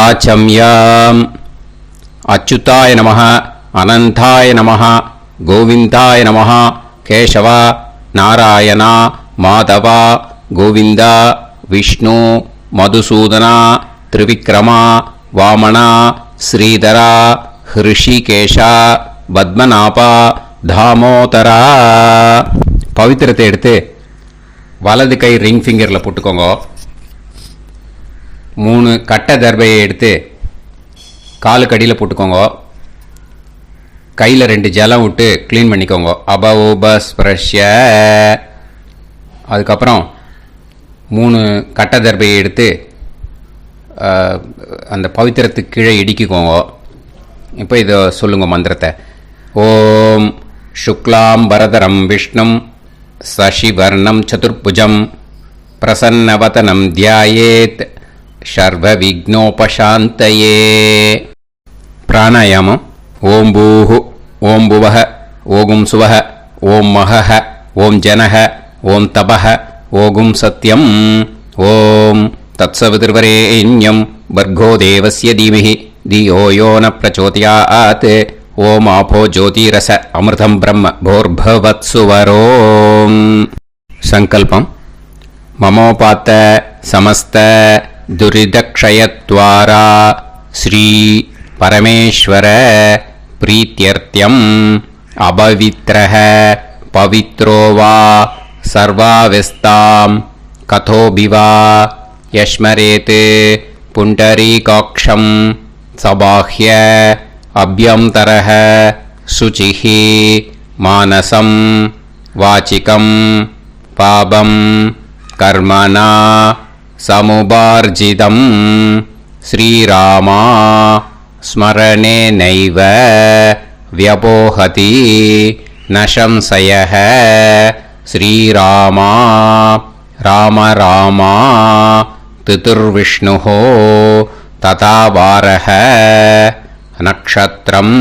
ஆச்சம்யாம். அச்சுதாய நமः, அனந்தாய நமः, கோவிந்தாய நமः, கேசவ, நாராயணா, மாதவா, கோவிந்தா, விஷ்ணு, மதுசூதனா, திரிவிக்ரமா, வாமனா, ஸ்ரீதரா, ஹிருஷிகேஷா, பத்மநாபா, தாமோதரா. பவித்திரத்தை எடுத்து வலது கை ரிங் ஃபிங்கரில் போட்டுக்கோங்க. 3 கட்டை தர்பையை எடுத்து காலுக்கடியில் போட்டுக்கோங்க. கையில் 2 ஜலம் விட்டு க்ளீன் பண்ணிக்கோங்க. அபஓபஸ்பிரஷ்ய. அதுக்கப்புறம் 3 கட்டை தர்பையை எடுத்து அந்த பவித்திரத்துக்கு கீழே இடிக்கிக்கோங்க. இப்போ இதை சொல்லுங்க மந்திரத்தை. ஓம் சுக்லாம் வரதரம் விஷ்ணும் சசிவர்ணம் சதுர்புஜம் பிரசன்னவதனம் தியாயேத் சர்வ விக்னோபசாந்தயே. பிராணாயாமம். ஓம் பூஹு, ஓம் புவஹ, ஓகும் சுவஹ, ஓம் மஹஹ, ஓம் ஜனஹ, ஓம் தபஹ, ஓகும் சத்யம். ஓம் தத்சவிதுர்வரேண்யம் பர்கோ தேவஸ்ய தீமஹி தியோ யோ ந பிரச்சோதயாத். ஓம் ஆபோ ஜோதிரச அமிர்தம் பிரம்ம போர்பவத்சுவரோம். சங்கல்பம். மமோபாத்த சமஸ்த துரிதக்ஷயத்வாரா ஸ்ரீ பரமேஸ்வர பிரீத்யர்த்தியம் அபவித்ரஹ பவித்ரோ வா சர்வாவஸ்தாம் கதோபிவா யஸ்மரேத் புண்டரீகாக்ஷம் சபாஹ்ய அப்யந்தரஹ சுசிஹ மானசம் வாசிகம் பாபம் கர்மணா சமுபார்ஜிதம் ஸ்ரீராமா ஸ்மரணேனைவ வ்யபோஹதி ந சம்சயः. ஸ்ரீராமா ராம ராமா திதுர்விஷ்ணுः ததா வாரः. நக்ஷத்ரம்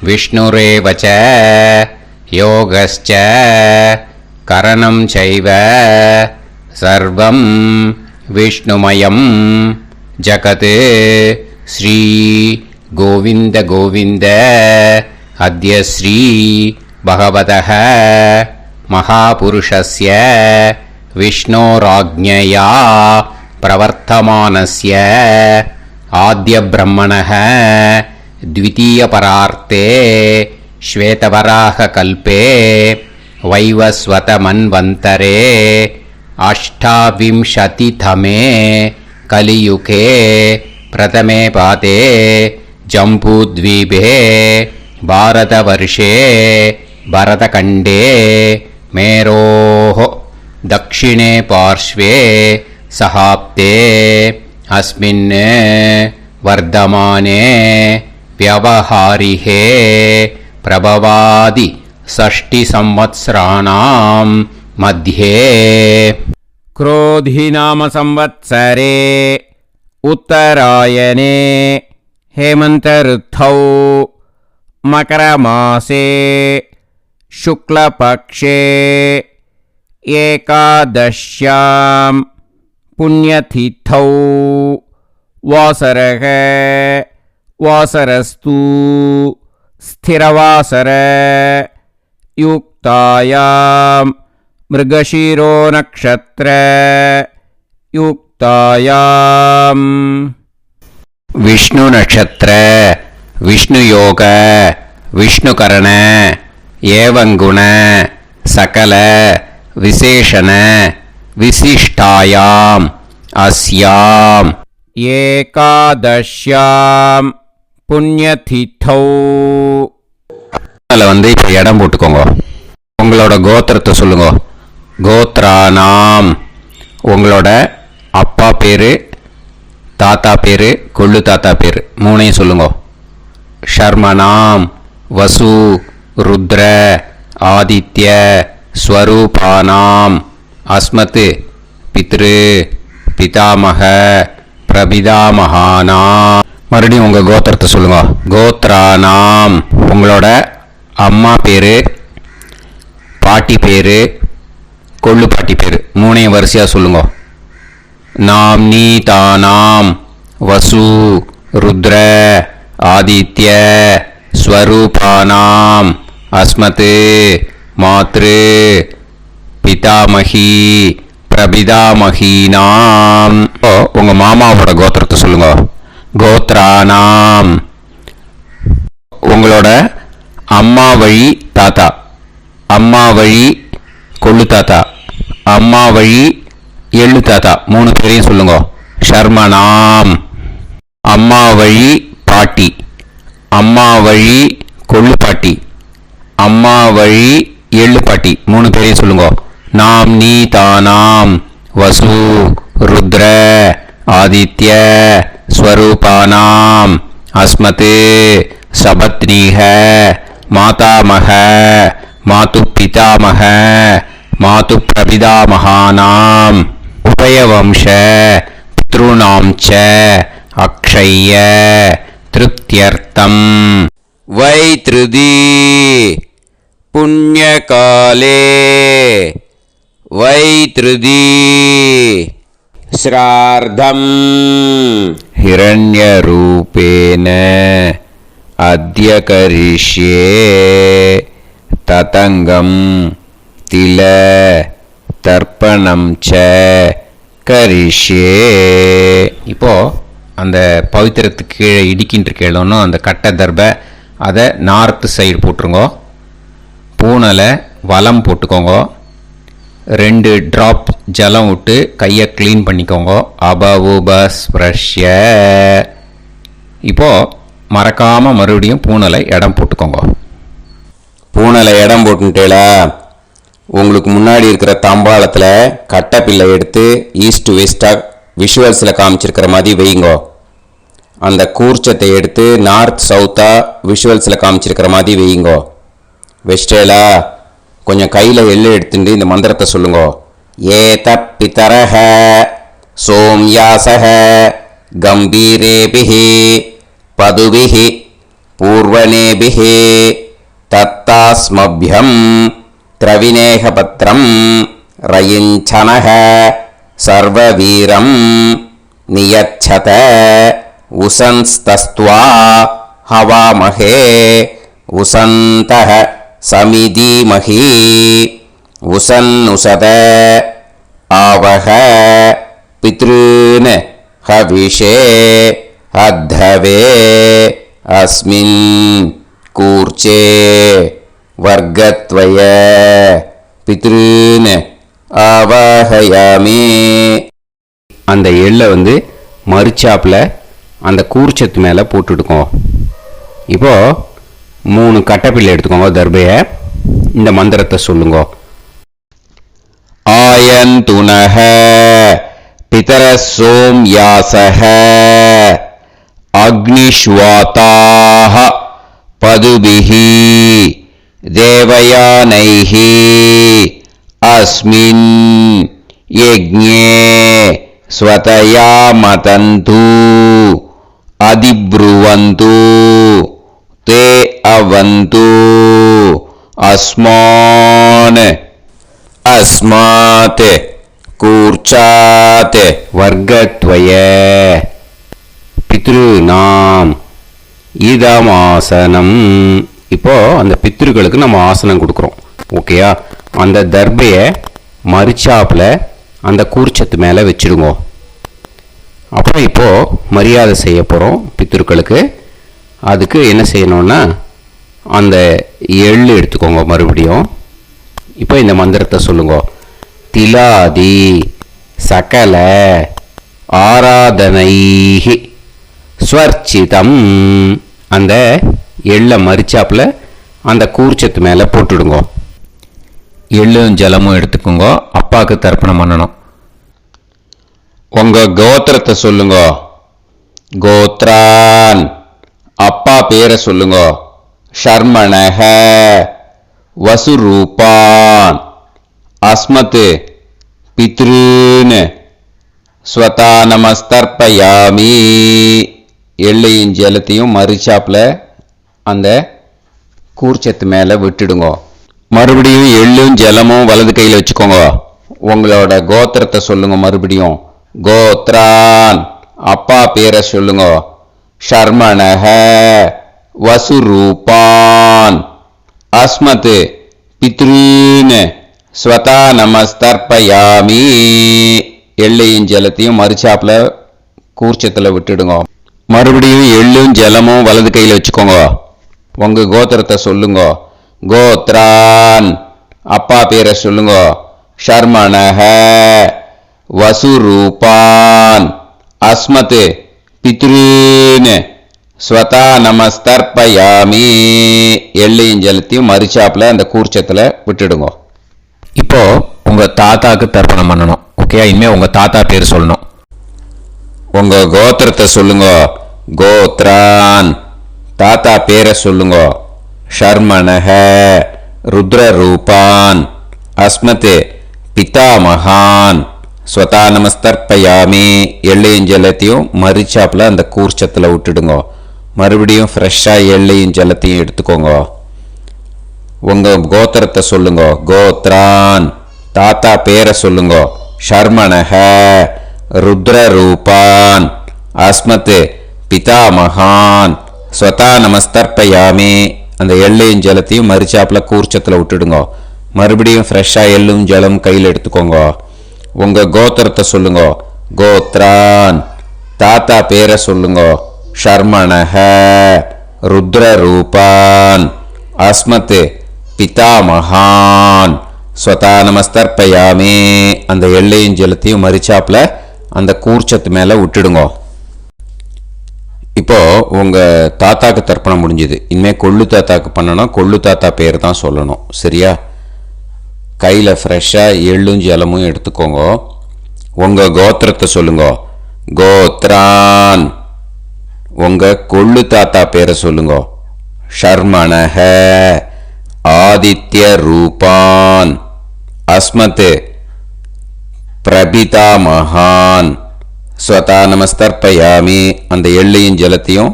விஷ்ணுரேவ ச யோகஸ்ச கரணம் சைவ சர்வம் விஷ்ணுமயம் ஜகத். ஸ்ரீ கோவிந்த கோவிந்த அத்ய ஸ்ரீ பகவதः மகாபுருஷஸ்ய விஷ்ணோராஜ்ஞயா பிரவர்த்தமானஸ்ய ஆத்ய பிரம்மணः த்விதீயபரார்த்தே ஸ்வேதவராக கல்பே வைவஸ்வத மன்வந்தரே அஷ்டாவிம்சதிதமே கலியுகே பிரதமே பாதே ஜம்பூத்வீபே பாரதவர்ஷே பரதகண்டே மேரோः தக்ஷிணே பார்ஷ்வே சஹாப்தே அஸ்மின் வர்தமானே व्यवहारिहे प्रभवादि 6 संवत्सराणां मध्ये. क्रोधिनाम संवत्सरे उत्तरायणे हेमन्तऋतौ मकरमासे शुक्लपक्षे एकादश्यां पुण्यतिथौ वासरः वासरस्तु स्थिरवासर युक्तायां मृगशिरो नक्षत्र युक्तायां विष्णु नक्षत्र विष्णु योग विष्णुकरण एवं गुण सकल विशेषण विशिष्टायाम् अस्याम् ஏகாதஷ்யாம் புண்ணியதிதௌ. அதில் இப்போ இடம் போட்டுக்கோங்க. உங்களோட கோத்திரத்தை சொல்லுங்க. கோத்ரானாம். உங்களோட அப்பா பேர், தாத்தா பேர், கொள்ளு தாத்தா பேர் 3ஐயும் சொல்லுங்க. ஷர்மனாம் வசு ருத்ர ஆதித்ய ஸ்வரூபானாம் அஸ்மத் பித்ரு பிதாமக பிரபிதாமகானா. மறுபடியும் உங்கள் கோத்திரத்தை சொல்லுங்க. கோத்ரானாம். உங்களோட அம்மா பேர், பாட்டி பேர், கொள்ளு பாட்டி பேர் 3ஐயும் வரிசையாக சொல்லுங்க. நாம்னீதானாம் வசு ருத்ர ஆதித்ய ஸ்வரூபானாம் அஸ்மத் மாத்ரு பிதாமகி பிரபிதாமகீனாம். உங்கள் மாமாவோட கோத்திரத்தை சொல்லுங்க. கோத்ரானாம். உங்களோட அம்மா வழி தாத்தா, அம்மா வழி கொள்ளு தாத்தா, அம்மா வழி எள்ளு தாத்தா 3 பேரையும் சொல்லுங்க. ஷர்மனாம். அம்மா வழி பாட்டி, அம்மா வழி கொள்ளு பாட்டி, அம்மா வழி எள்ளு பாட்டி 3 பேரையும் சொல்லுங்க. நாம் நீ தானாம். வசு ருத்ர ஆதித்ய ஸ்வரூபானாம் அஸ்மத் சபத்னீஹ மாதாமக மாது பிதாமக மாது பிரபிதாமகானாம் உபயவம்ச பித்ருணாம் ச அக்ஷய்ய திருப்தியர்த்தம் வைத்ருதி புண்ணியகாலே வைத்ருதி ஸ்ரார்த்தம் ஹிரண்யரூபேன அத்ய கரிஷ்யே ததங்கம் தில தர்ப்பணம் ச கரிஷ்யே. இப்போ அந்த பவித்திரத்துக்கு கீழே இடிக்கின்ற கேளோன்னு அந்த கட்டை தர்பை அதை நார்த்து சைடு போட்டுருங்க. பூனலை வலம் போட்டுக்கோங்க. 2 ட்ராப் ஜலம் விட்டு கையை க்ளீன் பண்ணிக்கோங்க. அபவுபஸ்ப்ரஷ்ய. இப்போது மறக்காமல் மறுபடியும் பூனலை இடம் போட்டுக்கோங்க. பூனலை இடம் போட்டுட்டேலா உங்களுக்கு முன்னாடி இருக்கிற தாம்பாளத்தில் கட்டைப்பில்லை எடுத்து ஈஸ்ட் வெஸ்டாக விஷுவல்ஸில் காமிச்சிருக்கிற மாதிரி வைங்கோ. அந்த கூர்ச்சத்தை எடுத்து நார்த் சவுத்தாக விஷுவல்ஸில் காமிச்சிருக்கிற மாதிரி வைங்கோ. வெஸ்டேலா கொஞ்சம் கையில் எள்ளு எடுத்துட்டு இந்த மந்திரத்தை சொல்லுங்க. ஏத பிதரஹ சோம்யாசஹ கம்பீரேபிஹி பதுபிஹி பூர்வனேபிஹி தத்தாஸ்மப்யம் திரவிநேகபத்ரம் ரயிஞ்சனஹ சர்வவீரம் நியச்சத உசன்ஸ்தஸ்த்வா ஹவாமஹே உசந்தஹ சமிதீமஹி உசன்னுசத ஆவஹ பித்ருன் ஹவிஷே அத்தவே அஸ்மின் கூர்ச்சே வர்க்கத்வய பித்ருன் ஆவாஹயாமி. அந்த எள்ளை மறுச்சாப்பில் அந்த கூர்ச்சத்து மேலே போட்டுடுக்கோம். இப்போது 3 கட்டைப்பிள்ளை எடுத்துக்கோங்க. தர்பையை இந்த மந்திரத்தை சொல்லுங்க. ஆயந்துனஹ பிதர சோம்யாசஹ அக்னிஷ்வாதாஹ பதுபிஹி தேவயானைஹி அஸ்மின் யஜ்ஞே ஸ்வதயா மதந்து அதிப்ருவந்து தே அவது அஸ்மான் அஸ்மாத் கூர்ச்சாத் வர்க்கத்வய பித்ருநாம் இதமாசனம். இப்போ அந்த பித்ருக்களுக்கு நம்ம ஆசனம் கொடுக்குறோம். ஓகேயா? அந்த தர்பையை மறுச்சாப்பில் அந்த கூர்ச்சத்து மேலே வச்சுடுங்க. அப்புறம் இப்போது மரியாதை செய்ய போகிறோம் பித்ருக்களுக்கு. அதுக்கு என்ன செய்யணும்னா அந்த எள்ளு எடுத்துக்கோங்க. மறுபடியும் இப்போ இந்த மந்திரத்தை சொல்லுங்க. திலாதி சகல ஆராதனைஹி ஸ்வர்ச்சிதம். அந்த எள்ளை மரிச்சாப்பில் அந்த கூர்ச்சத்து மேலே போட்டுடுங்க. எள்ளும் ஜலமும் எடுத்துக்கோங்க. அப்பாவுக்கு தர்ப்பணம் பண்ணணும். உங்கள் கோத்திரத்தை சொல்லுங்க. கோத்ரான். அப்பா பேரை சொல்லுங்க. ஷர்மணஹ வசுரூபான் அஸ்மத் பித்ருன் ஸ்வதா நமஸ்தர்ப்பயாமி. எள்ளையும் ஜலத்தையும் மறுச்சாப்பில் அந்த கூர்ச்சத்து மேலே விட்டுடுங்க. மறுபடியும் எள்ளும் ஜலமும் வலது கையில் வச்சுக்கோங்க. உங்களோட கோத்திரத்தை சொல்லுங்க. மறுபடியும் கோத்ரான் அப்பா பேரை சொல்லுங்க. ஷர்மணஹ வசுரூபான் அஸ்மத் பித்ரீன் ஸ்வதா நமஸ்தர்ப்பயாமி. எள்ளையும் ஜலத்தையும் மறுச்சாப்புல கூர்ச்சத்தில் விட்டுடுங்க. மறுபடியும் எள்ளும் ஜலமும் வலது கையில் வச்சுக்கோங்க. உங்க கோத்திரத்தை சொல்லுங்க. கோத்ரான் அப்பா பேரை சொல்லுங்க. ஷர்மணஹ வசுரூபான் அஸ்மத் பித்ரீன் ஸ்வதா நமஸ்தர்ப்பயாமி. எள்ளையும் ஜலத்தையும் மறுச்சாப்புல அந்த கூர்ச்சத்தில் விட்டுடுங்க. இப்போ உங்க தாத்தாக்கு தர்ப்பணம் பண்ணணும். ஓகே, இனிமே உங்க தாத்தா பேர் சொல்லணும். உங்க கோத்திரத்தை சொல்லுங்க. கோத்ரான் தாத்தா பேரை சொல்லுங்க. ஷர்மணஹ ருத்ரரூபான் அஸ்மத் பிதாமகான் ஸ்வதா நமஸ்தர்ப்பயாமி. எள்ளையும் ஜலத்தையும் மறுச்சாப்புல அந்த கூர்ச்சத்தில் விட்டுடுங்க. மறுபடியும் ஃப்ரெஷ்ஷாக எள்ளையும் ஜலத்தையும் எடுத்துக்கோங்க. உங்க கோத்திரத்தை சொல்லுங்க. கோத்ரான் தாத்தா பேரை சொல்லுங்க. ஷர்மணஹ ருத்ரரூபான் அஸ்மத் பிதாமகான் ஸ்வதா நமஸ்தர்ப்பயாமி. அந்த எள்ளையும் ஜலத்தையும் மறுச்சாப்புல கூர்ச்சத்தில் விட்டுடுங்க. மறுபடியும் ஃப்ரெஷ்ஷாக எள்ளும் ஜலம் கையில் எடுத்துக்கோங்க. உங்க கோத்திரத்தை சொல்லுங்க. கோத்ரான் தாத்தா பேரை சொல்லுங்க. ஷர்மணஹ ருத்ரரூபான் அஸ்மத் பிதாமகான் ஸ்வதா நமஸ்தர்ப்பயாமி. அந்த எள்ளையும் ஜலத்தையும் மறுச்சாப்புல அந்த கூர்ச்சத்து மேலே விட்டுடுங்க. இப்போ உங்க தாத்தாக்கு தர்ப்பணம் முடிஞ்சுது. இனிமேல் கொள்ளு தாத்தாக்கு பண்ணணும். கொள்ளு தாத்தா பேர் தான் சொல்லணும். சரியா? கையில் ஃப்ரெஷ்ஷாக எள்ளும் ஜலமும் எடுத்துக்கோங்க. உங்க கோத்திரத்தை சொல்லுங்க. கோத்ரான் உங்க கொள்ளு தாத்தா பேரை சொல்லுங்க. ஷர்மணஹ ஆதித்ய ரூபான் அஸ்மத் பிரபிதாமகான் ஸ்வதா நமஸ்தர்ப்பயாமி. அந்த எள்ளையும் ஜலத்தையும்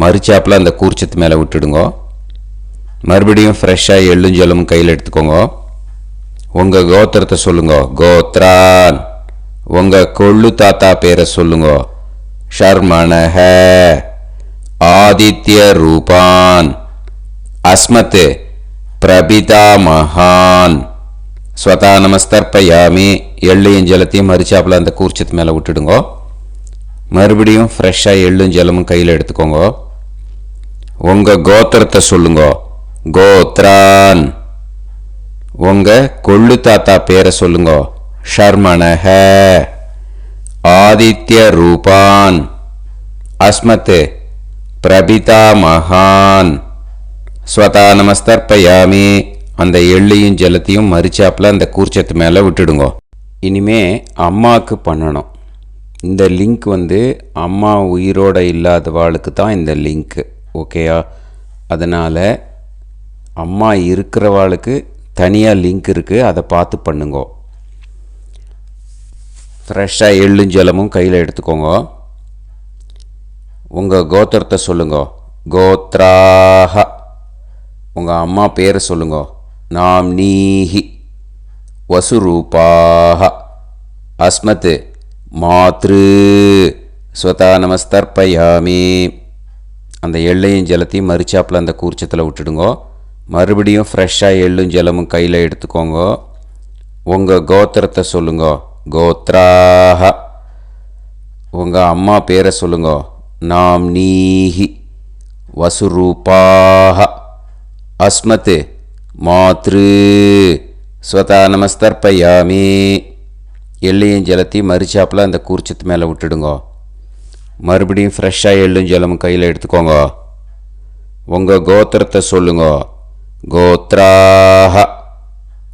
மறுச்சாப்புல அந்த கூர்ச்சத்து மேலே விட்டுடுங்க. மறுபடியும் ஃப்ரெஷ்ஷாக எள்ளும் ஜலமும் கையில் எடுத்துக்கோங்க. உங்க கோத்திரத்தை சொல்லுங்க. கோத்ரான் உங்க கொள்ளு தாத்தா பேரை சொல்லுங்க. ஷர்மணஹ ஆதித்ய ரூபான் அஸ்மத் பிரபிதாமகான் ஸ்வதா நமஸ்தர்ப்பயாமி. எள்ளையும் ஜலத்தையும் மறுச்சாப்புல அந்த கூர்ச்சத்து மேலே விட்டுடுங்க. மறுபடியும் ஃப்ரெஷ்ஷாக எள்ளும் ஜலமும் கையில் எடுத்துக்கோங்க. உங்க கோத்திரத்தை சொல்லுங்க. கோத்ரான் உங்க கொள்ளு தாத்தா பேரை சொல்லுங்க. ஷர்மணஹ ஆதித்ய ரூபான் அஸ்மத் பிரபிதாமகான் ஸ்வதா நமஸ்தர்ப்பயாமி. அந்த எள்ளையும் ஜலத்தையும் மறுச்சாப்புல அந்த கூர்ச்சத்து மேலே விட்டுடுங்க. இனிமே அம்மாவுக்கு பண்ணணும். இந்த லிங்க் அம்மா உயிரோட இல்லாதவாளுக்கு தான் இந்த லிங்க்கு. ஓகேயா? அதனால் அம்மா இருக்கிறவாளுக்கு தனியாக லிங்க் இருக்குது. அதை பார்த்து பண்ணுங்க. ஃப்ரெஷ்ஷாக எள்ளும் ஜலமும் கையில் எடுத்துக்கோங்க. உங்கள் கோத்திரத்தை சொல்லுங்க. கோத்ராஹ உங்கள் அம்மா பேரை சொல்லுங்க. நாம்னீஹி வசுரூபாஹ அஸ்மத் மாத்ரு ஸ்வதா நமஸ்தர்ப்பயாமி. அந்த எள்ளையும் ஜலத்தையும் மறுச்சாப்பில் அந்த கூர்ச்சத்தில் விட்டுடுங்க. மறுபடியும் ஃப்ரெஷ்ஷாக எள்ளும் ஜலமும் கையில் எடுத்துக்கோங்க. உங்கள் கோத்திரத்தை சொல்லுங்க. கோத்ராஹ உங்கள் அம்மா பேரை சொல்லுங்க. நாம்னீஹி வசுரூபாஹ அஸ்மத் மாத்ரு ஸ்வதா நமஸ்தர்ப்பயாமி. எள்ளையும் ஜலத்தையும் மறுச்சாப்பில் அந்த கூர்ச்சத்து மேலே விட்டுடுங்க. மறுபடியும் ஃப்ரெஷ்ஷாக எள்ளும் ஜலமும் கையில் எடுத்துக்கோங்க. உங்கள் கோத்திரத்தை சொல்லுங்க. கோத்ராஹ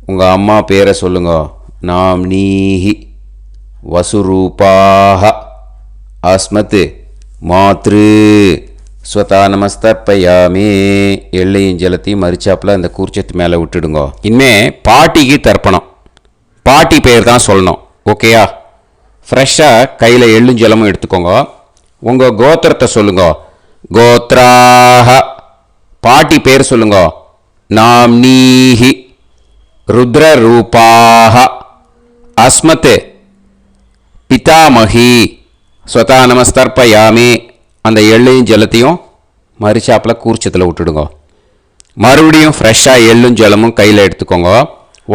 உங்கள் அம்மா பேரை சொல்லுங்க. நாம்னீஹி வசுரூபாஹ அஸ்மத் மாத்ரு ஸ்வதா நமஸ்தர்ப்பயாமி. எள்ளையும் ஜலத்தையும் மறுச்சாப்பில் அந்த கூர்ச்சத்து மேலே விட்டுடுங்க. இனிமே பாட்டிக்கு தர்ப்பணம். பாட்டி பேர் தான் சொல்லணும். ஓகேயா? ஃப்ரெஷ்ஷாக கையில் எள்ளும் ஜலமும் எடுத்துக்கோங்க. உங்கள் கோத்திரத்தை சொல்லுங்க. கோத்ராஹ பாட்டி பேர் சொல்லுங்க. நாம்னீஹி ருத்ரரூபாஹ அஸ்மத் பிதாமகி ஸ்வதா நமஸ்தர்ப்பயாமி. அந்த எள்ளையும் ஜலத்தையும் மரிச்சாப்பில் கூர்ச்சத்தில் விட்டுடுங்க. மறுபடியும் ஃப்ரெஷ்ஷாக எள்ளும் ஜலமும் கையில் எடுத்துக்கோங்க.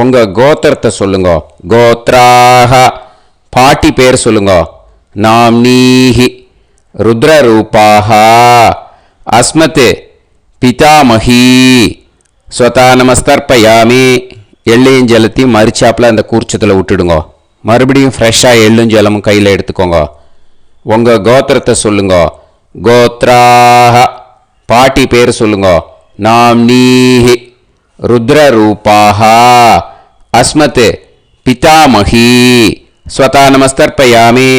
உங்கள் கோத்திரத்தை சொல்லுங்க. கோத்ராக பாட்டி பேர் சொல்லுங்க. நாம்னீஹி ருத்ரரூபாக அஸ்மத் பிதாமஹி. ஸ்வதா நமஸ்தர்ப்பயாமி. எள்ளையும் ஜலத்தையும் மரிச்சாப்பில் அந்த கூர்ச்சத்தில் விட்டுடுங்க. மறுபடியும் ஃப்ரெஷ்ஷாக எள்ளும் ஜலமும் கையில் எடுத்துக்கோங்க. உங்கள் கோத்திரத்தை சொல்லுங்க. கோத்ராக பாட்டி பேர் சொல்லுங்க. நாம்னீஹி ருத்ரரூபாக அஸ்மத் பிதாமஹி. ஸ்வதா நமஸ்தர்ப்பயாமி.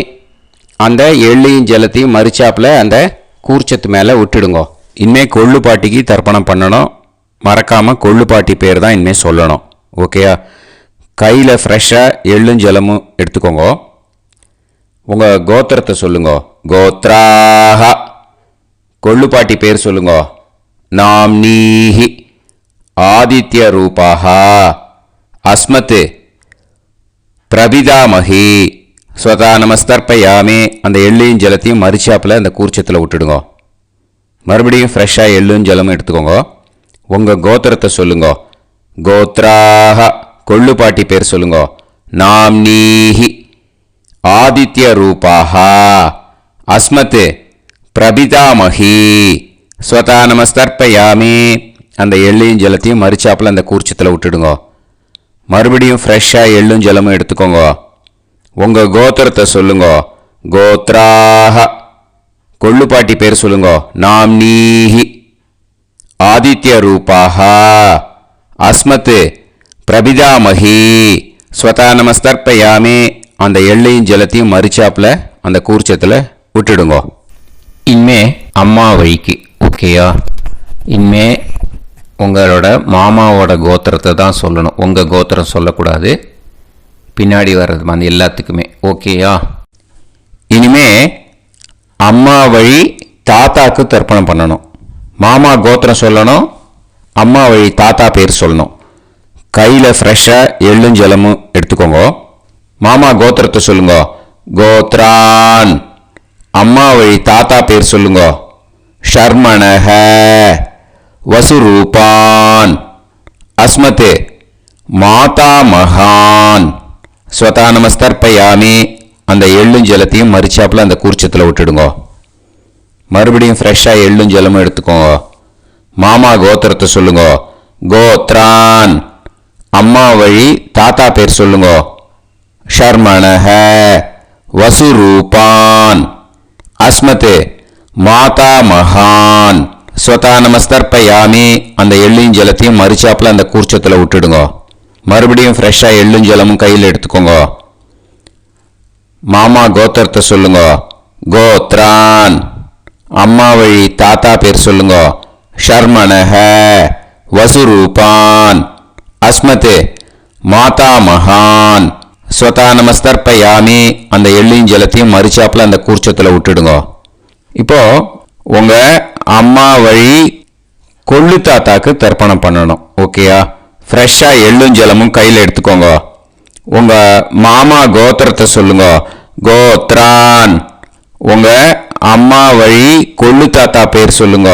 அந்த எள்ளையும் ஜலத்தையும் மரிச்சாப்பில் அந்த கூர்ச்சத்து மேலே விட்டுடுங்க. இனிமேல் கொள்ளு பாட்டிக்கு தர்ப்பணம் பண்ணணும். மறக்காமல் கொள்ளு பாட்டி பேர் தான் இனிமேல் சொல்லணும். ஓகேயா? கையில் ஃப்ரெஷ்ஷாக எள்ளும் ஜலமும் எடுத்துக்கோங்க. உங்கள் கோத்திரத்தை சொல்லுங்க. கோத்ராக கொள்ளு பாட்டி பேர் சொல்லுங்க. நாம்னீஹி ஆதித்ய ரூபாக அஸ்மத் பிரபிதாமஹி. ஸ்வதா நமஸ்தர்ப்பயாமி. அந்த எள்ளையும் ஜலத்தையும் மரிச்சாப்பில் அந்த கூர்ச்சத்தில் விட்டுடுங்க. மறுபடியும் ஃப்ரெஷ்ஷாக எள்ளும் ஜலமும் எடுத்துக்கோங்க. உங்கள் கோத்திரத்தை சொல்லுங்க. கோத்ராக கொள்ளு பாட்டி பேர் சொல்லுங்க. நாம்னீஹி ஆதித்ய ரூபாக அஸ்மத் பிரபிதாமஹி. ஸ்வதா நமஸ்தர்ப்பயாமி. அந்த எள்ளையும் ஜலத்தையும் மரிச்சாப்பில் அந்த கூர்ச்சத்தில் விட்டுடுங்க. மறுபடியும் ஃப்ரெஷ்ஷாக எள்ளும் ஜலமும் எடுத்துக்கோங்க. உங்கள் கோத்திரத்தை சொல்லுங்க. கோத்ராக கொள்ளு பாட்டி பேர் சொல்லுங்க. நாம்னீஹி ஆதித்ய ரூபாக அஸ்மத் பிரபிதாமஹி. ஸ்வதா நமஸ்தர்ப்பயாமி. அந்த எள்ளையும் ஜலத்தையும் மரிச்சாப்பில் அந்த கூர்ச்சத்தில் விட்டுடுங்க. இனிமே அம்மா வழிக்கு. ஓகேயா? இனிமே உங்களோட மாமாவோட கோத்திரத்தை தான் சொல்லணும். உங்கள் கோத்திரம் சொல்லக்கூடாது. பின்னாடி வர்றது அந்த எல்லாத்துக்குமே. ஓகேயா? இனிமே அம்மா வழி தாத்தாக்கு தர்ப்பணம் பண்ணணும். மாமா கோத்திரம் சொல்லணும். அம்மா வழி தாத்தா பேர் சொல்லணும். கையில் ஃப்ரெஷ்ஷாக எள்ளும் ஜலமும் எடுத்துக்கோங்க. மாமா கோத்திரத்தை சொல்லுங்க. கோத்ரான். அம்மா வழி தாத்தா பேர் சொல்லுங்க. ஷர்மணஹ வசுரூபான் அஸ்மத் மாதாமகான். ஸ்வதா நமஸ்தர்ப்பயாமி. அந்த எள்ளும் ஜலத்தையும் மரிச்சாப்பில் அந்த கூர்ச்சத்தில் விட்டுடுங்க. மறுபடியும் ஃப்ரெஷ்ஷாக எள்ளும் ஜலமும் எடுத்துக்கோங்க. மாமா கோத்திரத்தை சொல்லுங்க. கோத்ரான். அம்மா வழி தாத்தா பேர் சொல்லுங்க. ஷர்மணஹ வசுரூபான் அஸ்மத் மாதாமகான். ஸ்வதா நமஸ்தர்ப்பயாமி. அந்த எள்ளையும் ஜலத்தையும் மரிச்சாப்பில் அந்த கூர்ச்சத்தில் விட்டுடுங்க. மறுபடியும் ஃப்ரெஷ்ஷாக எள்ளும் ஜலமும் கையில் எடுத்துக்கோங்க. மாமா கோத்திரத்தை சொல்லுங்க. கோத்ரான். அம்மா வழி தாத்தா பேர் சொல்லுங்க. ஷர்மணஹ வசுரூபான் அஸ்மத் மாதாமகான். ஸ்வதா நமஸ்தர்ப்பயாமி. அந்த எள்ளையும் ஜலத்தையும் மரிச்சாப்பில் அந்த கூர்ச்சத்தில் விட்டுடுங்க. இப்போ உங்கள் அம்மா வழி கொள்ளு தாத்தாக்கு தர்ப்பணம் பண்ணணும். ஓகேயா? ஃப்ரெஷ்ஷாக எள்ளும் ஜலமும் கையில் எடுத்துக்கோங்க. உங்கள் மாமா கோத்திரத்தை சொல்லுங்க. கோத்ரான். உங்கள் அம்மா வழி கொள்ளு தாத்தா பேர் சொல்லுங்க.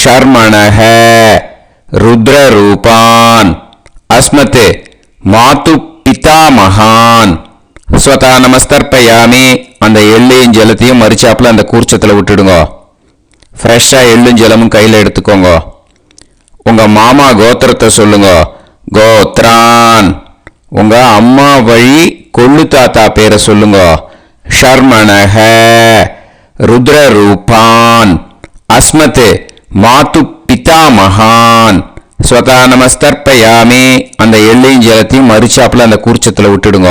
ஷர்மணஹ ருத்ரரூபான் அஸ்மத் மாது பிதாமகான். ஸ்வதா நமஸ்தர்ப்பயாமி. அந்த எள்ளையும் ஜலத்தையும் மரிச்சாப்பில் அந்த கூர்ச்சத்தில் விட்டுடுங்க. ஃப்ரெஷ்ஷாக எள்ளும் ஜலமும் கையில் எடுத்துக்கோங்க. உங்கள் மாமா கோத்திரத்தை சொல்லுங்க. கோத்ரான். உங்கள் அம்மா வழி கொள்ளு தாத்தா பேரை சொல்லுங்க. ஷர்மணஹ ருத்ரரூபான் அஸ்மத் மாது பிதாமகான். ஸ்வதா நமஸ்தர்ப்பயாமி. அந்த எள்ளையும் ஜலத்தையும் மரிச்சாப்பில் அந்த கூர்ச்சத்தில் விட்டுடுங்க.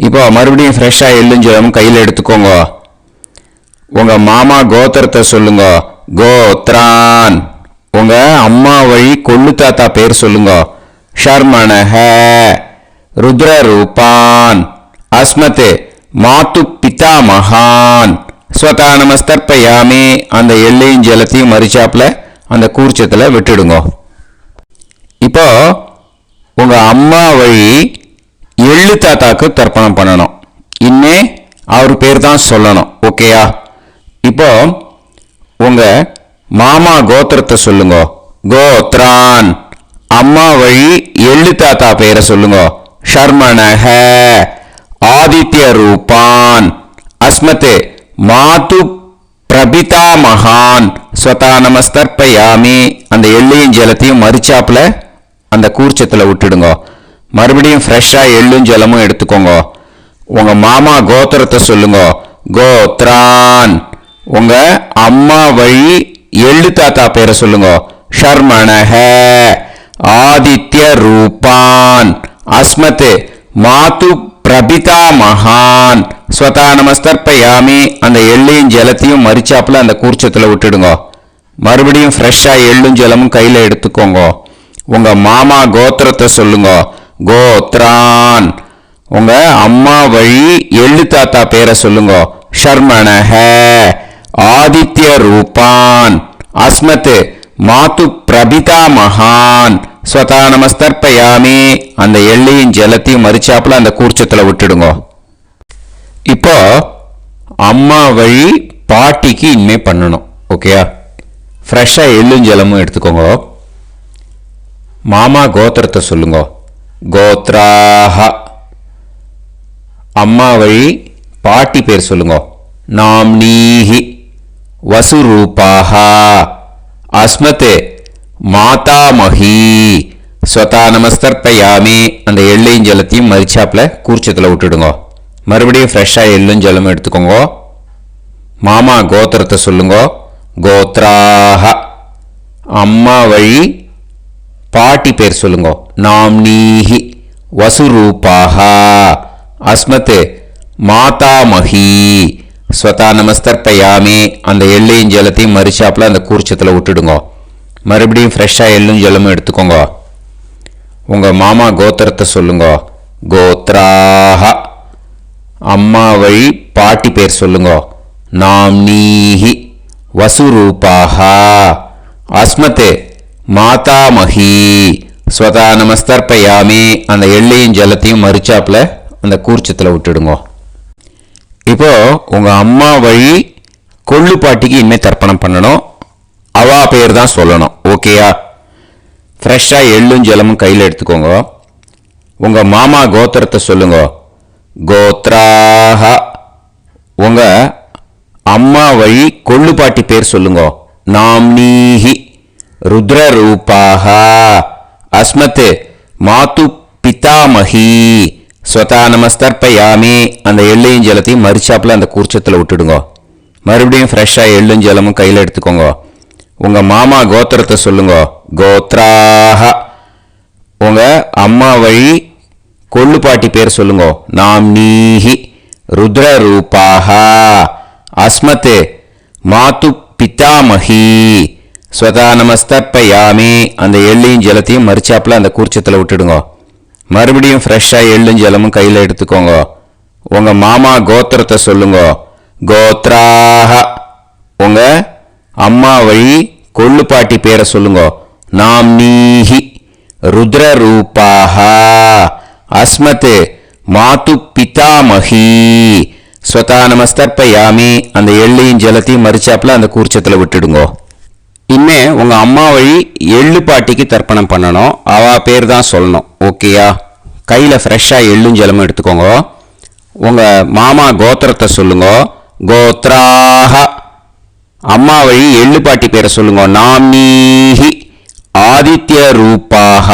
இப்போ மறுபடியும் ஃப்ரெஷ்ஷாக எள்ளும் ஜலமும் கையில் எடுத்துக்கோங்க. உங்கள் மாமா கோத்திரத்தை சொல்லுங்க. கோத்ரான். உங்கள் அம்மா வழி கொள்ளு தாத்தா பேர் சொல்லுங்க. ஷர்மணஹ ருத்ரரூபான் அஸ்மத் மாது பிதாமகான். ஸ்வதா நமஸ்தர்ப்பயாமி. அந்த எள்ளையும் ஜலத்தையும் மரிச்சாப்பில் அந்த கூர்ச்சத்தில் விட்டுடுங்க. இப்போ உங்கள் அம்மா வழி எள்ளு தாத்தாக்கு தர்ப்பணம் பண்ணணும். இனிமே அவர் பேர் தான் சொல்லணும். ஓகேயா? இப்போ உங்க மாமா கோத்திரத்தை சொல்லுங்க. கோத்ரான். அம்மா வழி எள்ளு தாத்தா பேரை சொல்லுங்க. ஷர்மணஹ. ஆதித்ய ரூபான். அஸ்மத் மாது பிரபிதா மகான். ஸ்வதா நமஸ்தர்ப்பயாமி. அந்த எள்ளையும் ஜலத்தையும் மரிச்சாப்புல அந்த கூர்ச்சத்துல விட்டுடுங்க. மறுபடியும் ஃப்ரெஷ்ஷா எள்ளும் ஜலமும் எடுத்துக்கோங்க. உங்க மாமா கோத்திரத்தை சொல்லுங்க. கோத்ரான். உங்க அம்மா வழி எள்ளு தாத்தா பேரை சொல்லுங்க. ஷர்மணஹ. ஆதித்ய ரூபான். அஸ்மத் மாது பிரபிதா மகான். ஸ்வதா நமஸ்தர்ப்பயாமி. அந்த எள்ளையும் ஜலத்தையும் மரிச்சாப்புல அந்த கூர்ச்சத்துல விட்டுடுங்க. மறுபடியும் ஃப்ரெஷ்ஷா எள்ளும் ஜலமும் கையில எடுத்துக்கோங்க. உங்க மாமா கோத்திரத்தை சொல்லுங்க. கோத்ரான். உங்க அம்மா வழி எள்ளு தாத்தா பேரை சொல்லுங்க. ஷர்மணஹ. ஆதித்ய ரூபான். அஸ்மத் மாது பிரபிதா மகான். ஸ்வதா நமஸ்தர்ப்பயாமி. அந்த எள்ளையும் ஜலத்தையும் மரிச்சாப்புல அந்த கூர்ச்சத்துல விட்டுடுங்க. இப்போ அம்மா வழி பாட்டிக்கு இனிமே பண்ணணும். ஓகேயா? ஃப்ரெஷ்ஷா எள்ளும் ஜலமும் எடுத்துக்கோங்க. மாமா கோத்திரத்தை சொல்லுங்க. கோத்ராஹ. அம்மா வழி பாட்டி பேர் சொல்லுங்க. நாம்னீஹி. வசுரூபாஹ. அஸ்மத் மாதாமஹி. ஸ்வதா நமஸ்தர்ப்பயாமி. அந்த எள்ளையும் ஜலத்தையும் மரிச்சாப்புல கூர்ச்சத்துல விட்டுடுங்க. மறுபடியும் ஃப்ரெஷ்ஷா எள்ளும் ஜலமும் எடுத்துக்கோங்க. மாமா கோத்திரத்தை சொல்லுங்க. கோத்ராஹ. அம்மா வழி பாட்டி பேர் சொல்லுங்க. நாம்னீஹி. வசுரூபாஹ. அஸ்மத் மாதாமஹி. ஸ்வதா நமஸ்தர்ப்பயாமி. அந்த எள்ளையும் ஜலத்தையும் மரிச்சாப்புல அந்த கூர்ச்சத்துல விட்டுடுங்க. மறுபடியும் ஃப்ரெஷ்ஷா எள்ளும் ஜலமும் எடுத்துக்கோங்க. உங்க மாமா கோத்திரத்தை சொல்லுங்க. கோத்ராஹ. அம்மா வழி பாட்டி பேர் சொல்லுங்க. நாம்னீஹி. வசுரூபாஹ. அஸ்மத் மாதாமஹி. ஸ்வதா நமஸ்தர்ப்பயாமி. அந்த எள்ளையும் ஜலத்தையும் மரிச்சாப்புல அந்த கூர்ச்சத்துல விட்டுடுங்க. இப்போ உங்க அம்மா வழி கொள்ளு பாட்டிக்கு இனிமே தர்ப்பணம் பண்ணணும். அவா பேர் தான் சொல்லணும். ஓகேயா? ஃப்ரெஷ்ஷா எள்ளும் ஜலமும் கையில் எடுத்துக்கோங்க. உங்க மாமா கோத்திரத்தை சொல்லுங்க. கோத்ராஹ. உங்க அம்மா வழி கொள்ளு பாட்டி பேர் சொல்லுங்க. நாம்னீஹி. ருத்ரரூபாஹ. அஸ்மத் மாது பிதாமஹி. ஸ்வதா நமஸ்தர்ப்பயாமி. அந்த எள்ளையும் ஜலத்தையும் மரிச்சாப்புல அந்த கூர்ச்சத்துல விட்டுடுங்க. மறுபடியும் ஃப்ரெஷ்ஷா எள்ளும் ஜலமும் கையில் எடுத்துக்கோங்க. உங்க மாமா கோத்திரத்தை சொல்லுங்க. கோத்ராஹ. உங்க அம்மா வழி கொள்ளு பாட்டி பேர் சொல்லுங்க. நாம்னீஹி. ருத்ரரூபாஹ. அஸ்மத் மாது பிதாமஹி. ஸ்வதா நமஸ்தர்ப்பயாமி. அந்த எள்ளையும் ஜலத்தையும் மரிச்சாப்புல அந்த கூர்ச்சத்துல விட்டுடுங்க. மறுபடியும் ஃப்ரெஷ்ஷா எள்ளும் ஜலமும் கையில் எடுத்துக்கோங்க. உங்க மாமா கோத்திரத்தை சொல்லுங்க. கோத்ராஹ. உங்க அம்மா வழி கொள்ளு பாட்டி பேரை சொல்லுங்க. நாம்னீஹி. ருத்ரரூபாஹ. அஸ்மத் மாது பிதாமஹி. ஸ்வதா நமஸ்தர்ப்பயாமி. அந்த எள்ளையும் ஜலத்தையும் மரிச்சாப்புல அந்த கூர்ச்சத்துல விட்டுடுங்க. இனிமே உங்க அம்மா வழி எள்ளு பாட்டிக்கு தர்ப்பணம் பண்ணணும். அவா பேர் தான் சொல்லணும். ஓகேயா? கையில ஃப்ரெஷ்ஷா எள்ளும் ஜலமும் எடுத்துக்கோங்க. உங்க மாமா கோத்திரத்தை சொல்லுங்க. கோத்ராஹ. அம்மா வழி எள்ளு பாட்டி பேரை சொல்லுங்க. நாம்னீஹி. ஆதித்ய ரூபாஹ.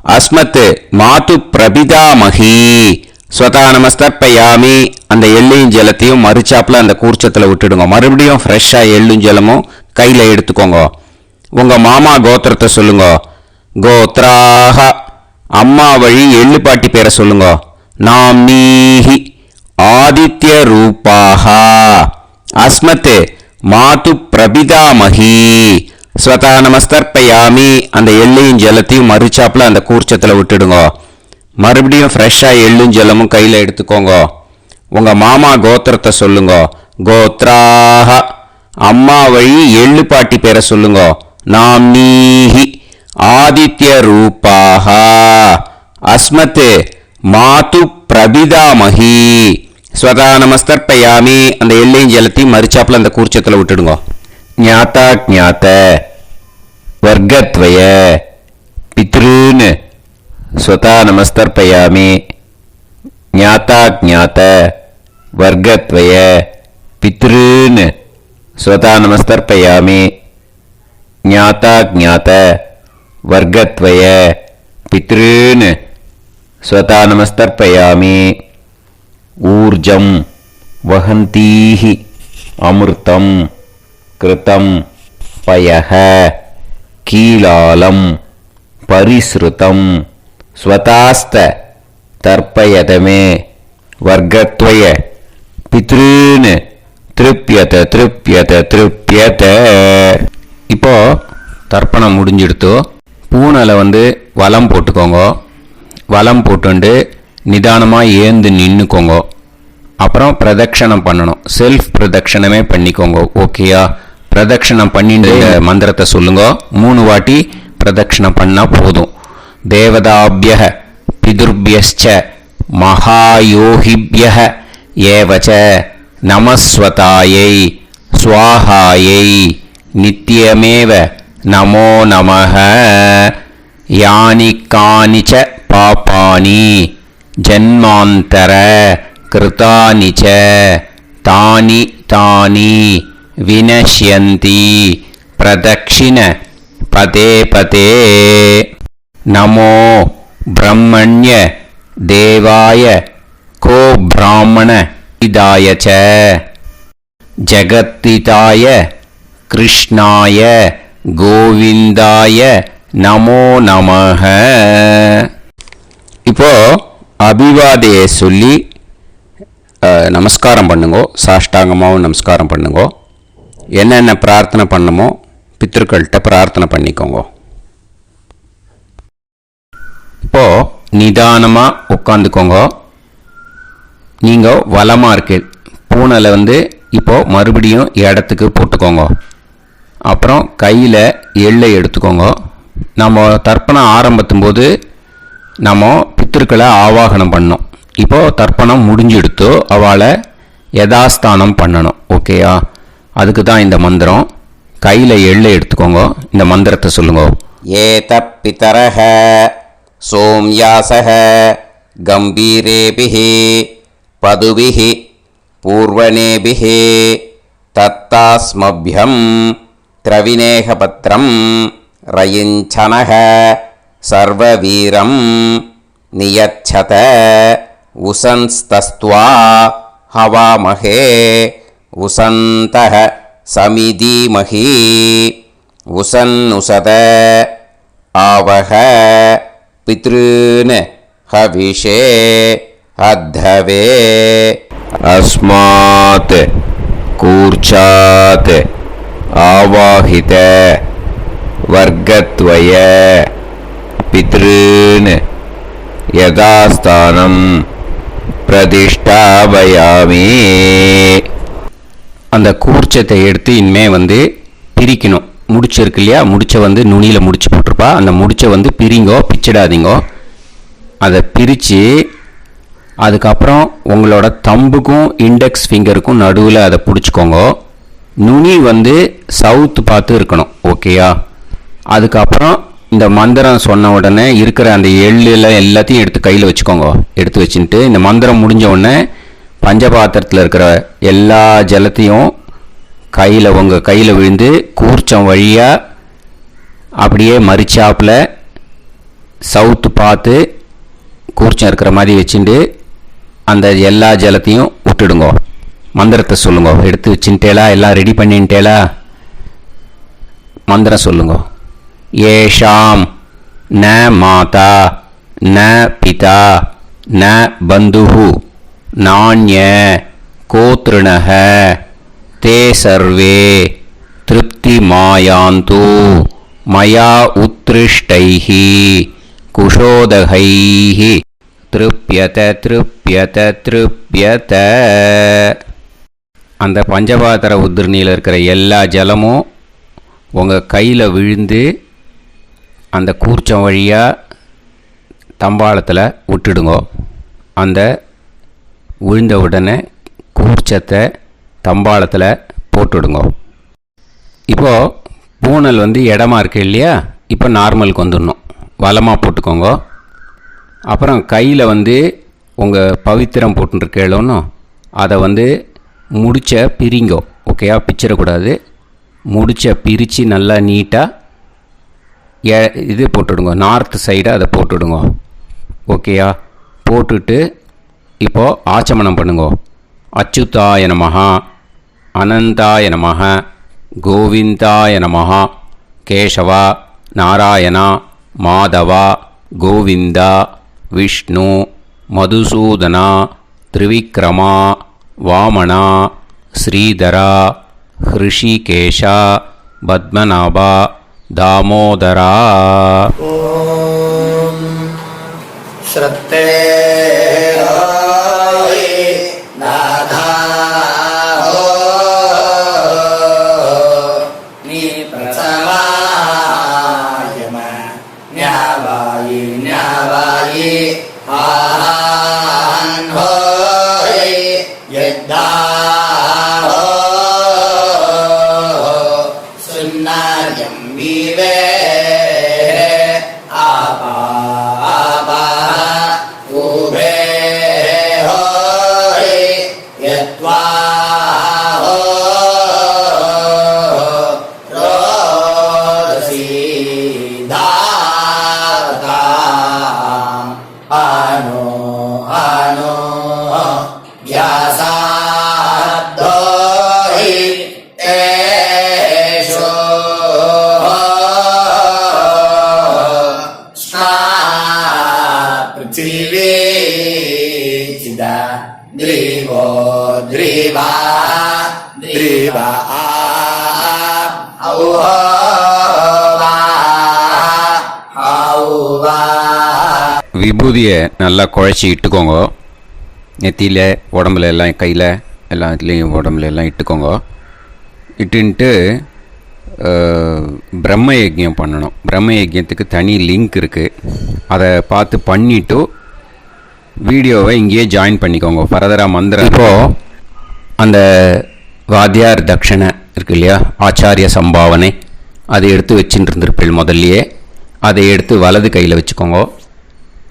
அஸ்மத் மாது பிரபிதாமஹி. ஸ்வதா நமஸ்தர்ப்பயாமி. அந்த எள்ளையும் ஜலத்தையும் மரிச்சாப்புல அந்த கூர்ச்சத்துல விட்டுடுங்க. மறுபடியும் ஃப்ரெஷ்ஷா எள்ளும் ஜலமும் கையில எடுத்துக்கோங்க. உங்க மாமா கோத்திரத்தை சொல்லுங்க. கோத்ராஹ. அம்மா வழி எள்ளு பாட்டி பேரை சொல்லுங்க. நாம்னீஹி. ஆதித்ய ரூபாஹ. அஸ்மத் மாது பிரபிதாமஹி. ஸ்வதா நமஸ்தர்ப்பயாமி. அந்த எள்ளையும் ஜலத்தையும் மரிச்சாப்புல அந்த கூர்ச்சத்துல விட்டுடுங்க. மறுபடியும் ஃப்ரெஷ்ஷா எள்ளும் ஜலமும் கையில எடுத்துக்கோங்க. உங்க மாமா கோத்திரத்தை சொல்லுங்க. கோத்ராஹ. அம்மா வழி எள்ளு பாட்டி பேரை சொல்லுங்க. நாம்னீஹி. ஆதித்ய ரூபாஹ. அஸ்மத் மாது பிரபிதாமஹி. ஸ்வதா நமஸ்தர்ப்பயாமி. அந்த எல்லையும் ஜலத்தையும் மறிச்சாப்புல அந்த கூர்ச்சத்தில் விட்டுடுங்க. ஞாதா ஞாத வர்க்கத்வய பித்ருன் ஸ்வதா நமஸ்தர்ப்பயாமி. ஞாதா ஞாத வர்க்கத்வய பித்ருன் ஸ்வதா நமஸ்தர்ப்பயாமி. ஞாதா ஞாத வர்க்கத்வய பித்ருன் ஸ்வதா நமஸ்தர்ப்பயாமி. ஊர்ஜம் வஹந்தீஹி அமிர்தம் கிருதம் பயஹ கீலாலம் பரிஸ்ருதம் ஸ்வதாஸ்த தர்ப்பயதமே வர்க்கத்வய பித்ருன் திருப்யத திருப்யத திருப்யத. இப்போ தர்ப்பணம் முடிஞ்சிடுத்தோ. பூனலை வலம் போட்டுக்கோங்க. வலம் போட்டுண்டு நிதானமாக ஏந்து நின்றுக்கோங்க. அப்புறம் பிரதட்சணம் பண்ணணும். செல்ஃப் பிரதட்சணமே பண்ணிக்கோங்க. ஓகேயா? பிரதட்சணம் பண்ணிட்டு மந்திரத்தை சொல்லுங்க. 3 வாட்டி பிரதட்சணம் பண்ணால் போதும். தேவதாபிய பிதுர்பியச்ச மகாயோகிபிய ஏவச்ச நமஸ்வதாயை ஸ்வாஹாயை நித்யமேவ நமோ நமஹ. யானி கானிச்ச பாபானி ஜன்மாந்தர கிருதானி ச தானி தானி வினஷ்யந்தி பிரதக்ஷிண பதே பதே. நமோ பிரம்மண்ய தேவாய கோ பிராமண இதாய ச ஜகத்திதாய கிருஷ்ணாய கோவிந்தாய நமோ நமஹ. இப்போ அபிவாதையை சொல்லி நமஸ்காரம் பண்ணுங்கோ. சாஷ்டாங்கமாகவும் நமஸ்காரம் பண்ணுங்கோ. என்னென்ன பிரார்த்தனை பண்ணமோ பித்ருக்கள்கிட்ட பிரார்த்தனை பண்ணிக்கோங்க. இப்போ நிதானமாக உட்காந்துக்கோங்க. நீங்கள் வலமாக இருக்கு பூனலை இப்போ மறுபடியும் இடத்துக்கு போட்டுக்கோங்க. அப்புறம் கையில் எள்ளை எடுத்துக்கோங்க. நம்ம தர்ப்பணம் ஆரம்பித்தும் போது நம்ம பித்திருக்களை ஆவாகனம் பண்ணோம். இப்போது தர்ப்பணம் முடிஞ்செடுத்தோ அவளை யதாஸ்தானம் பண்ணணும். ஓகேயா? அதுக்கு தான் இந்த மந்திரம். கையில் எள்ளை எடுத்துக்கோங்க. இந்த மந்திரத்தை சொல்லுங்க. ஏத பிதரஹ சோம்யாசஹ கம்பீரேபிஹி பதுபிஹி பூர்வனேபிஹி தத்தாஸ்மப்யம் திரவிநேகபத்ரம் ரயிஞ்சனஹ சர்வவீரம் நியச்சத உசன்ஸ்தஸ்த்வா ஹவாமஹே உசந்தஹ சமிதீமஹி உசன்னுசத ஆவஹ பித்ருன் ஹவிஷே அத்தவே. அஸ்மாத் கூர்ச்சாத் ஆவாஹித வர்க்கத்வய பித்ருன் யதாஸ்தானம் பிரதிஷ்டாபயாமி. அந்த கூர்ச்சத்தை எடுத்து இனிமே பிரிக்கணும். முடிச்சிருக்கு இல்லையா? முடிச்சை நுனியில் முடிச்சு போட்டிருப்பா. அந்த முடிச்சை பிரிங்கோ, பிச்சிடாதீங்கோ. அதை பிரித்து அதுக்கப்புறம் உங்களோட தம்புக்கும் இண்டெக்ஸ் ஃபிங்கருக்கும் நடுவில் அதை பிடிச்சிக்கோங்க. நுனி சவுத்து பார்த்து இருக்கணும். ஓகேயா? அதுக்கப்புறம் இந்த மந்திரம் சொன்ன உடனே இருக்கிற அந்த எள்ளில் எல்லாத்தையும் எடுத்து கையில் வச்சுக்கோங்க. எடுத்து வச்சுட்டு இந்த மந்திரம் முடிஞ்ச உடனே பஞ்சபாத்திரத்தில் இருக்கிற எல்லா ஜலத்தையும் உங்கள் கையில் விழுந்து கூர்ச்சம் வழியாக அப்படியே மறிச்சாப்பில் சவுத்து பார்த்து கூர்ச்சம் இருக்கிற மாதிரி வச்சுட்டு அந்த எல்லா ஜலத்தையும் விட்டுடுங்க. மந்திரத்தை சொல்லுங்க. எடுத்து வச்சுட்டேலா? எல்லாம் ரெடி பண்ணிட்டேலா? மந்திரம் சொல்லுங்க. ஏஷாம் ந மாதா ந பிதா ந பந்துஹு நாண்ய கோத்ருணஹ தே சர்வே திருப்தி மாயாந்து மயா உத்ருஷ்டைஹி குஷோதகைஹி திருப்யத திருப்யத திருப்யத. அந்த பஞ்சபாத்திர உதிர்ணியில் இருக்கிற எல்லா ஜலமும் உங்கள் கையில் விழுந்து அந்த கூர்ச்சம் வழியாக தம்பாளத்தில் விட்டுடுங்க. அந்த விழுந்த உடனே கூர்ச்சத்தை தம்பாளத்தில் போட்டுவிடுங்க. இப்போது பூனல் இடமா இருக்கு இல்லையா, இப்போ நார்மலுக்கு வந்துடணும். வலமாக போட்டுக்கோங்க. அப்புறம் கையில் உங்கள் பவித்திரம் போட்டுருக்கேளோன்னு அதை முடிச்ச பிரிங்கோ. ஓகேயா, பிச்சிடக்கூடாது. முடிச்ச பிரித்து நல்லா நீட்டாக இது போட்டுடுங்க, நார்த் சைடை அதை போட்டுடுங்க. ஓகேயா, போட்டுட்டு இப்போது ஆச்சமனம் பண்ணுங்க. அச்சுதாய நமஹ, அனந்தாய நமஹ, கோவிந்தாய நமஹ, கேசவா, நாராயணா, மாதவா, கோவிந்தா, விஷ்ணு, மதுசூதனா, திரிவிக்ரமா, வாமனா, ஸ்ரீதரா, ஹிருஷிகேஷா, பத்மநாபா, தாமோதரா. ஓம் ஸ்ரத்தே நாதா நீ பிரசவாயம ஞாவாயி ஞாவாயி ஆஹான் ஹோய் யத்தா சுன்னாயம் வீவே ஆபா ஆபா உபே ஹோய் யத்வா ரோதசி தாதா ஆனோ ஆனோ வ்யாசாத்தோஹி ஏஷோ ஸ்னா பிருத்திவி சிதா த்ரிவோ த்ரிவா த்ரிவா ஔவா ஔவா. விபூதியை நல்லா குழச்சி இட்டுக்கோங்க. நெத்தியில், உடம்புல எல்லாம், கையில் எல்லாத்துலேயும் உடம்புல எல்லாம் இட்டுக்கோங்க. இட்டுன்ட்டு பிரம்ம யஜ்யம் பண்ணணும். பிரம்ம யஜ்யத்துக்கு தனி லிங்க் இருக்குது. அதை பார்த்து பண்ணிவிட்டு வீடியோவை இங்கேயே ஜாயின் பண்ணிக்கோங்க. ஃபர்தராக மந்திரம். இப்போது அந்த வாத்தியார் தட்சணை இருக்கு இல்லையா, ஆச்சாரிய சம்பாவனை, அதை எடுத்து வச்சுட்டு இருந்திருப்பேன் முதல்லையே. அதை எடுத்து வலது கையில் வச்சுக்கோங்க.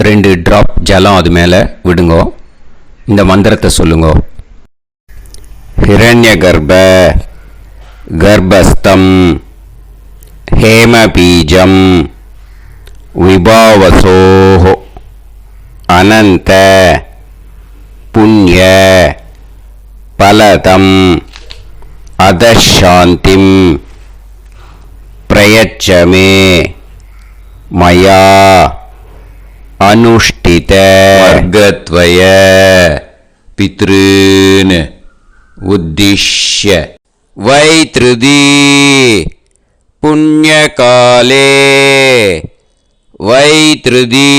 2 ட்ராப் ஜலம் அது மேலே விடுங்கோ. இந்த மந்திரத்தை சொல்லுங்க. ஹிரண்ய கர்ப்ப கர்ப்பஸ்தம் ஹேமபீஜம் விபாவசோஹோ அனந்த புண்ணிய பலதம் அதசாந்திம் பிரயச்சமே மயா அனுஷ்டித வர்க்கத்வய பித்ருன் உத்திஷ்ய வைத்ருதி புண்ணியகாலே வைத்ருதி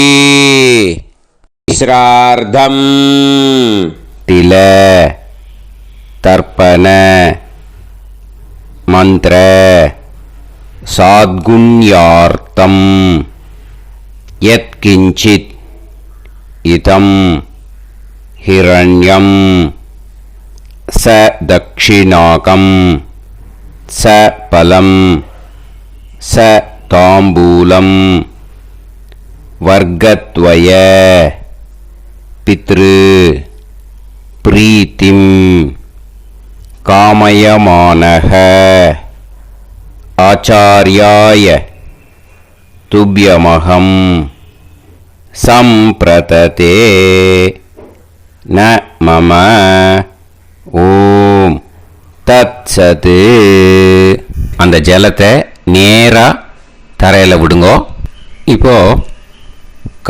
ஸ்ரார்த்தம் தில தர்ப்பண மந்திர சாத்குண்யார்த்தம் யத்கிஞ்சித் இதம் ஹிரண்யம் ச தக்ஷிணாகம் ச பலம் ச தாம்பூலம் வர்க்கத்வய பித்ரு பிரீத்திம் காமயமானஹ ஆச்சார்யாய துப்யமகம் சம்பிரததே ந மம ஓம் தத்சத். அந்த ஜலத்தை நேராக தரையில் விடுங்கோ. இப்போது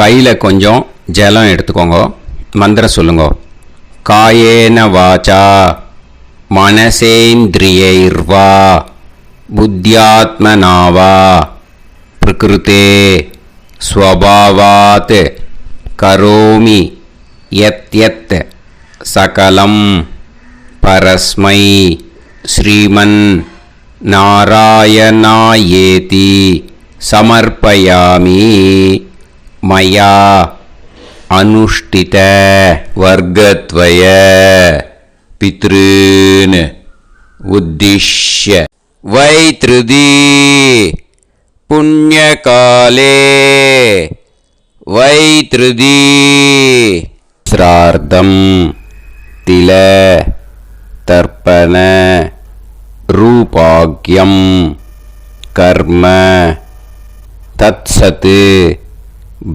கையில் கொஞ்சம் ஜலம் எடுத்துக்கோங்க. மந்திரம் சொல்லுங்க. காயேன வாச்சா மனசேந்திரியைர்வா புத்தியாத்மனாவா பிரகிருதே ஸ்வபாவாத் கரோமி யத் யத் சகலம் பரஸ்மை ஸ்ரீமன் நாராயணாயேதி சமர்ப்பயாமி மயா அனுஷ்டித வர்க்கத்வய பித்ருன் உத்திஷ்ய வைத்ருதி புண்ணியகாலே வைத்ருதி ஸ்ரார்த்தம் தில தர்ப்பண ரூபாக்யம் கர்ம தத்சத்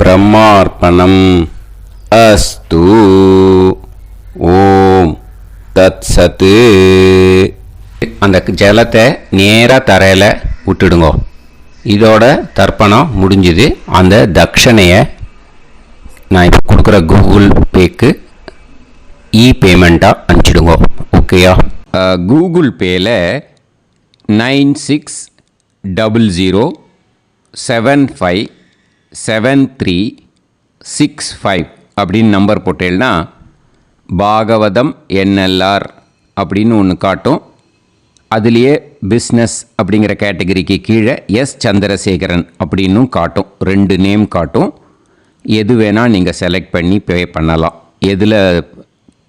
பிரம்மார்ப்பணம் அஸ்து ஓம் தத்சத். அந்த ஜலத்தை நேராக தரையில் விட்டுடுங்க. இதோட தர்ப்பணம் முடிஞ்சுது. அந்த தட்சணையை நான் இப்போ கொடுக்குற கூகுள் பேக்கு பேமெண்ட்டாக அனுப்பிச்சிடுங்க. ஓகேயா? கூகுள் பேயில் 9600757365 அப்படின்னு நம்பர் போட்டேன்னா பாகவதம் என்எல்ஆர் அப்படின்னு ஒன்று காட்டும். அதுலேயே பிஸ்னஸ் அப்படிங்கிற கேட்டகரிக்கு கீழே எஸ் சந்திரசேகரன் அப்படின்னும் காட்டும். 2 நேம் காட்டும். எது வேணால் நீங்கள் செலக்ட் பண்ணி பே பண்ணலாம். எதில்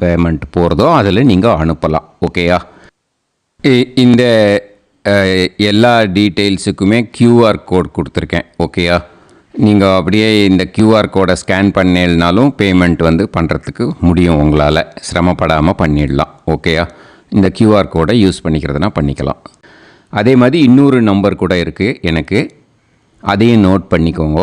பேமெண்ட் போகிறதோ அதில் நீங்கள் அனுப்பலாம். ஓகேயா? இந்த எல்லா டீட்டெயில்ஸுக்குமே QR கோட் கொடுத்துருக்கேன். ஓகேயா? நீங்கள் அப்படியே இந்த QR கோடை ஸ்கேன் பண்ணேன்னாலும் பேமெண்ட் பண்ணுறதுக்கு முடியும். உங்களால் சிரமப்படாமல் பண்ணிடலாம். ஓகேயா? இந்த QR கோடை யூஸ் பண்ணிக்கிறதுனா பண்ணிக்கலாம். அதே மாதிரி இன்னொரு நம்பர் கூட இருக்குது எனக்கு. அதையும் நோட் பண்ணிக்கோங்க.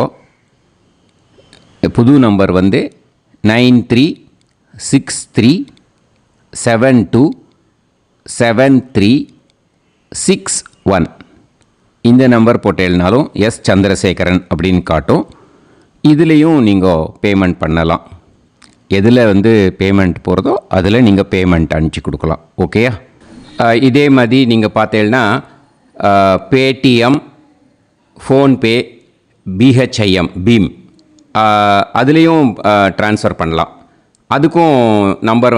புது நம்பர் 9363727361. இந்த நம்பர் போட்டேன்னாலும் எஸ் சந்திரசேகரன் அப்படின்னு காட்டும். இதுலேயும் நீங்கள் பேமெண்ட் பண்ணலாம். எதில் பேமெண்ட் போகிறதோ அதில் நீங்கள் பேமெண்ட் அனுப்பிச்சி கொடுக்கலாம். ஓகேயா? இதே மாதிரி நீங்கள் பார்த்தேன்னா பேடிஎம், ஃபோன்பே, பிஹெச்ஐஎம், பீம் அதுலேயும் ட்ரான்ஸ்ஃபர் பண்ணலாம். அதுக்கும் நம்பர்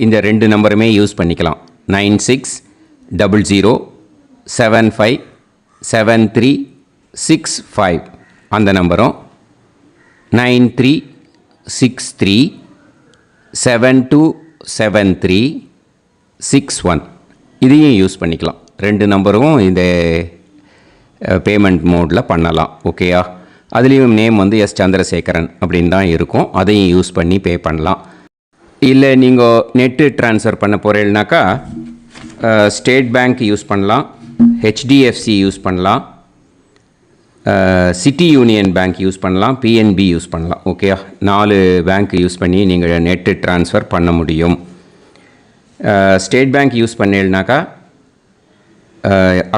இந்த 2 நம்பருமே யூஸ் பண்ணிக்கலாம். 9600757365 அந்த நம்பரும் 9363727361 இதையும் யூஸ் பண்ணிக்கலாம். 2 நம்பரும் இந்த பேமெண்ட் மோடில் பண்ணலாம். ஓகேயா? அதுலேயும் நேம் எஸ் சந்திரசேகரன் அப்படின்னு தான் இருக்கும். அதையும் யூஸ் பண்ணி பே பண்ணலாம். இல்லை நீங்கள் நெட்டு ட்ரான்ஸ்ஃபர் பண்ண போகிறீங்கனாக்கா ஸ்டேட் பேங்க் யூஸ் பண்ணலாம், ஹெச்டிஎஃப்சி யூஸ் பண்ணலாம், சிட்டி யூனியன் பேங்க் யூஸ் பண்ணலாம், பிஎன்பி யூஸ் பண்ணலாம். ஓகேயா? 4 பேங்க் யூஸ் பண்ணி நீங்கள் நெட்டு ட்ரான்ஸ்ஃபர் பண்ண முடியும். ஸ்டேட் பேங்க் யூஸ் பண்ணீங்கனாக்கா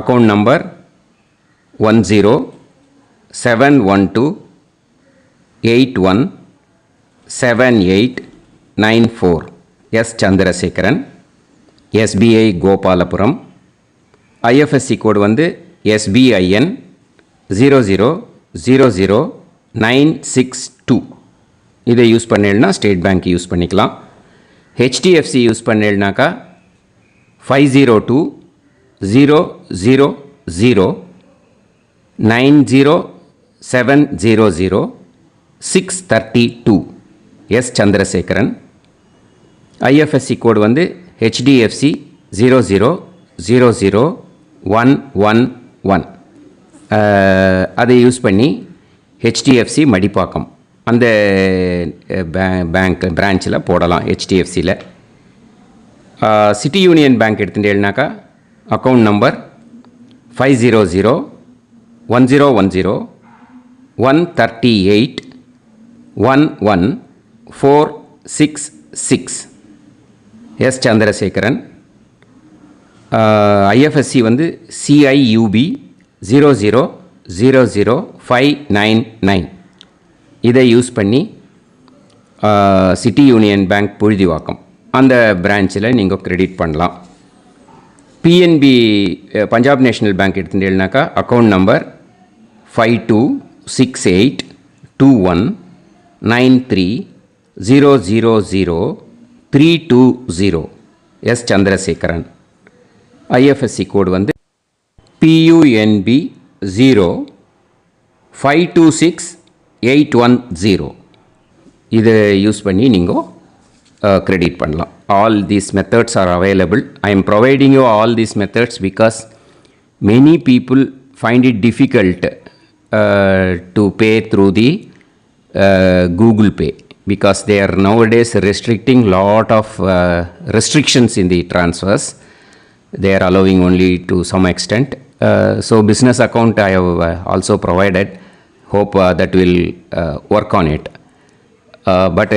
account number 10712817894 S Chandrasekaran, SBI Gopalapuram. IFSC code SBIN 0000962. இதை யூஸ் பண்ணேன்னா ஸ்டேட் பேங்க் யூஸ் பண்ணிக்கலாம். ஹெச்டிஎஃப்சி யூஸ் பண்ணேன்னாக்கா 50200090700632 S Chandrasekaran. IFSC code HDFC 0000111. அதை யூஸ் பண்ணி ஹெச்டிஎஃப்சி மடிப்பாக்கம் அந்த பேங்க் பிரான்ச்சில் போடலாம். ஹெச்டிஎஃப்சியில் சிட்டி யூனியன் பேங்க் எடுத்துட்டேன்னாக்கா account number 5001001381146 S Chandrasekaran. IFSC CIUB 0000599. இதை யூஸ் பண்ணி சிட்டி யூனியன் பேங்க் புழுதிவாக்கம் அந்த பிரான்ச்சில் நீங்கள் கிரெடிட் பண்ணலாம். பிஎன்பி பஞ்சாப் நேஷ்னல் பேங்க் எடுத்துட்டேன்னாக்கா account number 52682193000320 S Chandrasekaran. IFSC code PUNB 0526810. இதை யூஸ் பண்ணி நீங்கள் கிரெடிட் பண்ணலாம். All these methods are available. I am providing you all these methods because many people find it difficult to pay through the Google Pay because they are nowadays restricting lot of restrictions in the transfers. They are allowing only to some extent. So business account I have also provided. Hope that will work on it. But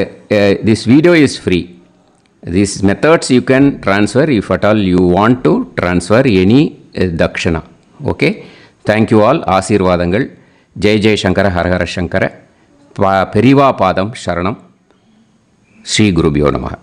this video is free. These methods you can transfer if at all you want to transfer any dakshana. Okay, thank you all. ஆசீர்வாதங்கள். ஜெய் ஜெய் சங்கர ஹரஹர சங்கர. பெரிவா பாதம் சரணம். ஸ்ரீ குருபியோ நமः.